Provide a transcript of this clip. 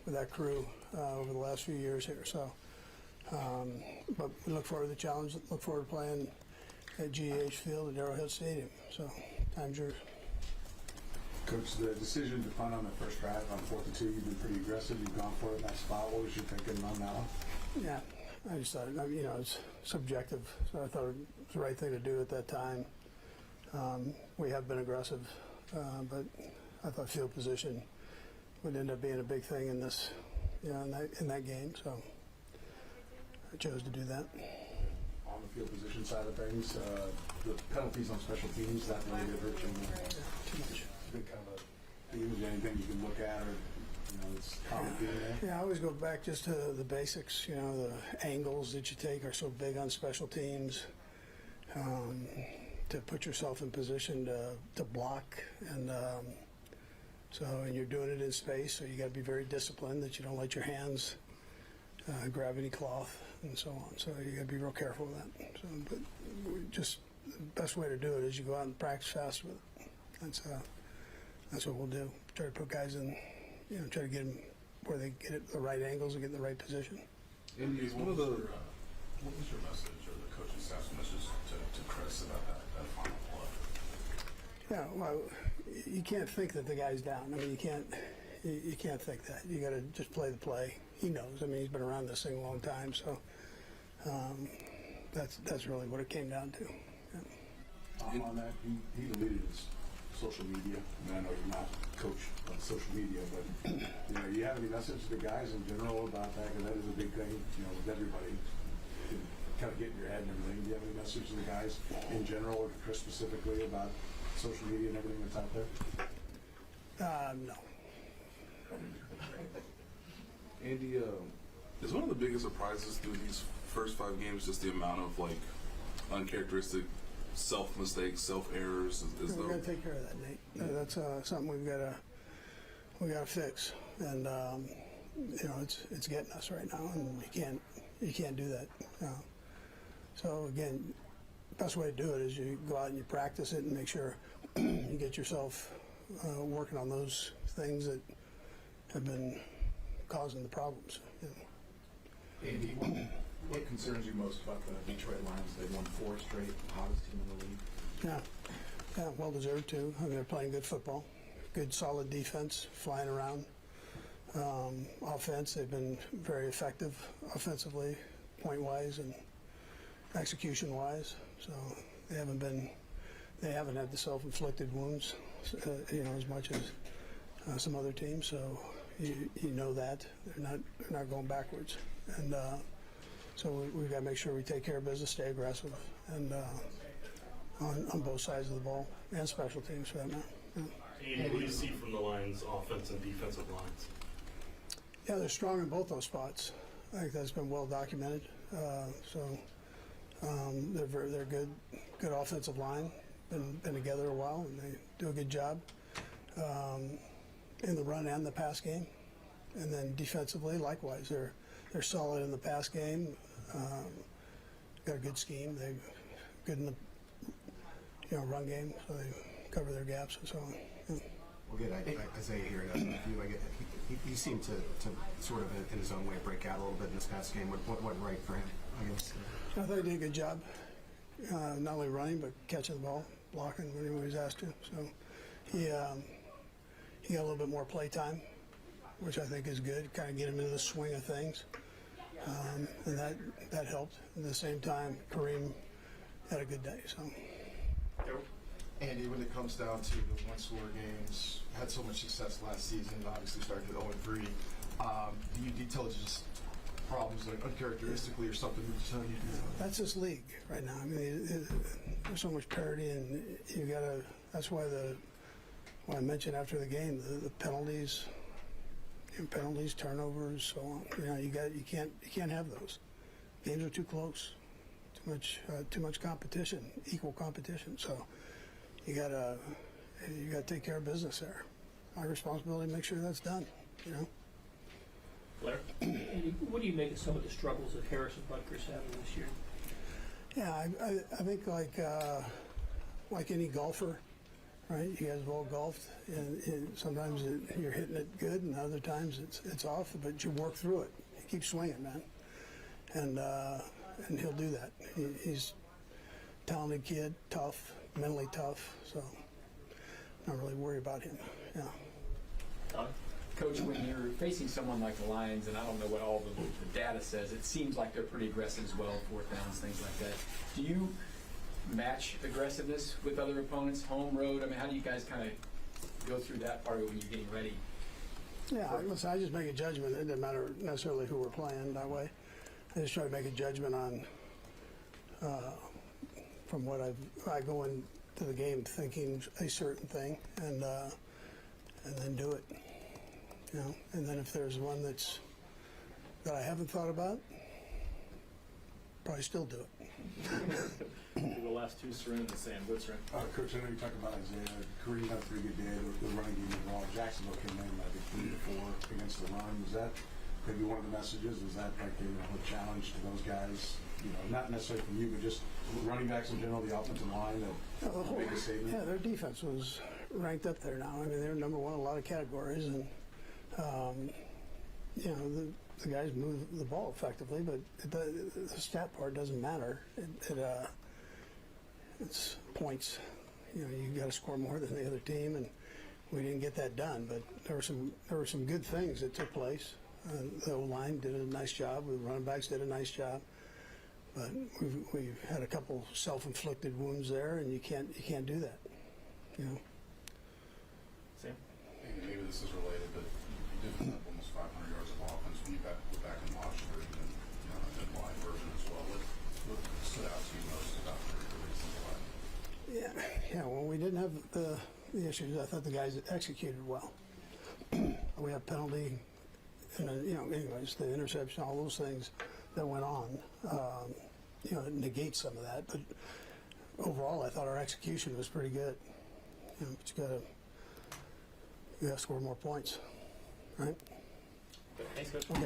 that crew over the last few years here. So, but we look forward to the challenge. Look forward to playing at GEH Field at Arrowhead Stadium. So, time's yours. Coach, the decision to punt on the first drive on 4th and 2, you've been pretty aggressive. You've gone for it in that spot. What was your thinking on that one? Yeah, I just thought, it's subjective. So I thought it was the right thing to do at that time. We have been aggressive, but I thought field position would end up being a big thing in this, in that game. So I chose to do that. On the field position side of things, the penalties on special teams, that really did hurt you. Too much. Big kind of a theme. Is there anything you can look at, or it's common theme there? Yeah, I always go back just to the basics. The angles that you take are so big on special teams. To put yourself in position to block, and you're doing it in space, so you got to be very disciplined that you don't let your hands grab any cloth and so on. So you got to be real careful with that. So, but just the best way to do it is you go out and practice fast with it. That's what we'll do. Try to put guys in, try to get them where they get it the right angles and get in the right position. Andy, what was your message, or the coaching staff's message to Chris about that final play? Yeah, well, you can't think that the guy's down. I mean, you can't think that. You got to just play the play. He knows. I mean, he's been around this thing a long time, so that's really what it came down to. Yeah. On that, he deleted his social media. I mean, I know you're not coach on social media, but you have any message to the guys in general about that? Because that is a big thing, with everybody. Kind of get in your head and everything. Do you have any message to the guys in general, or to Chris specifically, about social media and everything that's out there? No. Andy, is one of the biggest surprises through these first 5 games just the amount of uncharacteristic self-mistakes, self-errors? We've got to take care of that, Nate. That's something we got to fix, and it's getting us right now, and you can't do that. So again, the best way to do it is you go out and you practice it and make sure you get yourself working on those things that have been causing the problems. Andy, what concerns you most about the Detroit Lions? They've won 4 straight, hottest team in the league. Yeah, well deserved too. I mean, they're playing good football, good solid defense, flying around. Offense, they've been very effective offensively, point-wise and execution-wise. So they haven't had the self-inflicted wounds, as much as some other teams. So you know that they're not going backwards, and so we've got to make sure we take care of business, stay aggressive, and on both sides of the ball and special teams for that matter. Yeah. Andy, what do you see from the Lions' offense and defensive lines? Yeah, they're strong in both those spots. I think that's been well documented. They're good offensive line. Been together a while, and they do a good job in the run and the pass game. And then defensively, likewise, they're solid in the pass game. Got a good scheme. They're good in the run game, so they cover their gaps and so on. Yeah. Well, good. I say here, he seemed to sort of, in his own way, break out a little bit in this past game. What went right for him, I guess? I thought he did a good job, not only running, but catching the ball, blocking when he was asked to. So he got a little bit more play time, which I think is good, kind of get him into the swing of things. And that helped. At the same time, Kareem had a good day. So. Andy, when it comes down to the one-score games, had so much success last season, obviously started with 0-3. Do you detail just problems like uncharacteristically or something you tell you do? That's this league right now. I mean, there's so much parity, and you gotta. That's why I mentioned after the game the penalties, turnovers, so on. You can't have those. Games are too close. Too much competition, equal competition. So you gotta take care of business there. My responsibility to make sure that's done. Blair? Andy, what do you make of some of the struggles that Harris and Butker's having this year? Yeah, I think like any golfer, right? You guys have all golfed, and sometimes you're hitting it good, and other times it's off, but you work through it. You keep swinging, man, and he'll do that. He's a talented kid, tough, mentally tough, so not really worried about him. Yeah. Coach, when you're facing someone like the Lions, and I don't know what all the data says, it seems like they're pretty aggressive as well, fourth downs, things like that. Do you match aggressiveness with other opponents, home, road? I mean, how do you guys kind of go through that part of it when you're getting ready? Yeah, listen, I just make a judgment. It doesn't matter necessarily who we're playing that way. I just try to make a judgment on from what I go into the game thinking a certain thing, and then do it. You know, and then if there's one that I haven't thought about, probably still do it. The last two, Sarin and Sam. What's Sarin? Coach, I know you talked about Isaiah. Kareem had a pretty good day. The running game overall. Jacksonville came in, I think, 3-4 against the run. Was that maybe one of the messages? Was that like a challenge to those guys? You know, not necessarily from you, but just running backs in general, the offensive line, the biggest statement? Yeah, their defense was ranked up there now. I mean, they're number one in a lot of categories, and you know, the guys move the ball effectively, but the stat part doesn't matter. It's points. You know, you got to score more than the other team, and we didn't get that done. But there were some good things that took place. The O-line did a nice job. The running backs did a nice job. But we've had a couple self-inflicted wounds there, and you can't do that. You know. Sam? Maybe this is related, but you did put up almost 500 yards of offense when you go back and watch the version and the live version as well. What stood out to you most about the release of the live? Yeah. When we didn't have the issues, I thought the guys executed well. We have penalty, and anyways, the interception, all those things that went on. It negates some of that, but overall, I thought our execution was pretty good. You know, but you got to score more points, right? Thanks, Coach. Okay.